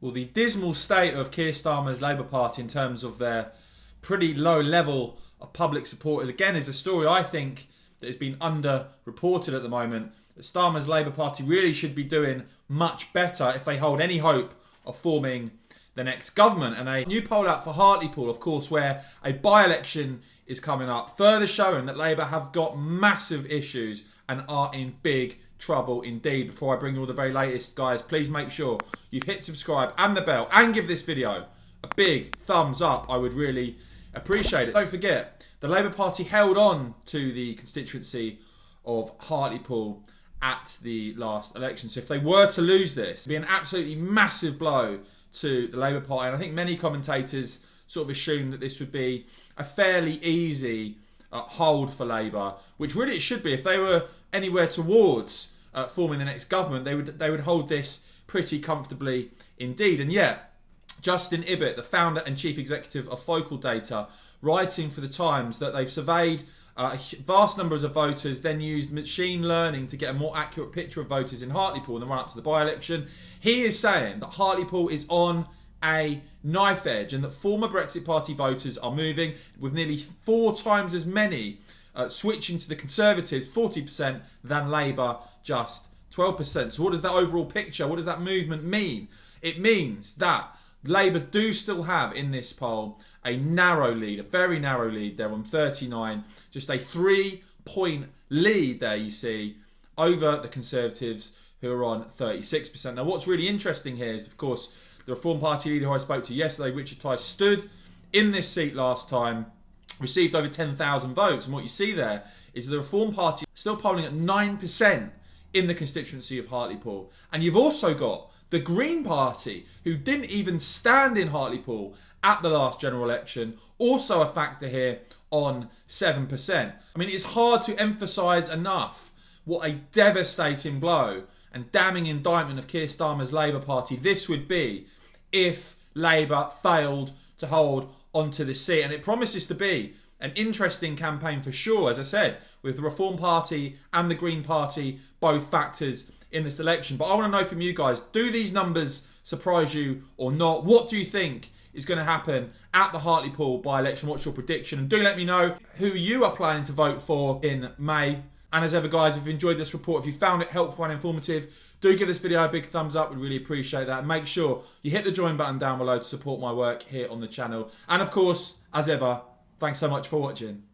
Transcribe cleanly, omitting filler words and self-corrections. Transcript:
Well, the dismal state of Keir Starmer's Labour Party in terms of their pretty low level of public support again is a story I think that has been underreported at the moment. That Starmer's Labour Party really should be doing much better if they hold any hope of forming the next government. And a new poll out for Hartlepool, of course, where a by-election is coming up, further showing that Labour have got massive issues and are in big trouble indeed. Before I bring you all the very latest, guys, please make sure you've hit subscribe and the bell and give this video a big thumbs up. I would really appreciate it. Don't forget, the Labour Party held on to the constituency of Hartlepool at the last election. So if they were to lose this, it'd be an absolutely massive blow to the Labour Party. And I think many commentators sort of assumed that this would be a fairly easy hold for Labour, which really it should be. If they were anywhere towards forming the next government, they would hold this pretty comfortably indeed. And yet, Justin Ibbott, the founder and chief executive of Focal Data, writing for the Times that they've surveyed vast numbers of voters, then used machine learning to get a more accurate picture of voters in Hartlepool in the run-up to the by-election. He is saying that Hartlepool is on a knife edge and that former Brexit Party voters are moving, with nearly 4 times as many switching to the Conservatives, 40%, than Labour, just 12%. So what does that overall picture, what does that movement mean? It means that Labour do still have, in this poll, a narrow lead, a very narrow lead. They're on 39, just a 3-point lead there, you see, over the Conservatives, who are on 36%. Now, what's really interesting here is, of course, the Reform Party leader who I spoke to yesterday, Richard Tice, stood in this seat last time, received over 10,000 votes. And what you see there is the Reform Party still polling at 9% in the constituency of Hartlepool. And you've also got the Green Party, who didn't even stand in Hartlepool at the last general election, also a factor here on 7%. I mean, it's hard to emphasise enough what a devastating blow and damning indictment of Keir Starmer's Labour Party this would be if Labour failed to hold onto this seat. And it promises to be an interesting campaign for sure, as I said, with the Reform Party and the Green Party both factors in this election. But I want to know from you guys, do these numbers surprise you or not? What do you think is going to happen at the Hartlepool by-election? What's your prediction? And do let me know who you are planning to vote for in May. And as ever, guys, if you enjoyed this report, if you found it helpful and informative, do give this video a big thumbs up. We'd really appreciate that. And make sure you hit the join button down below to support my work here on the channel. And of course, as ever, thanks so much for watching.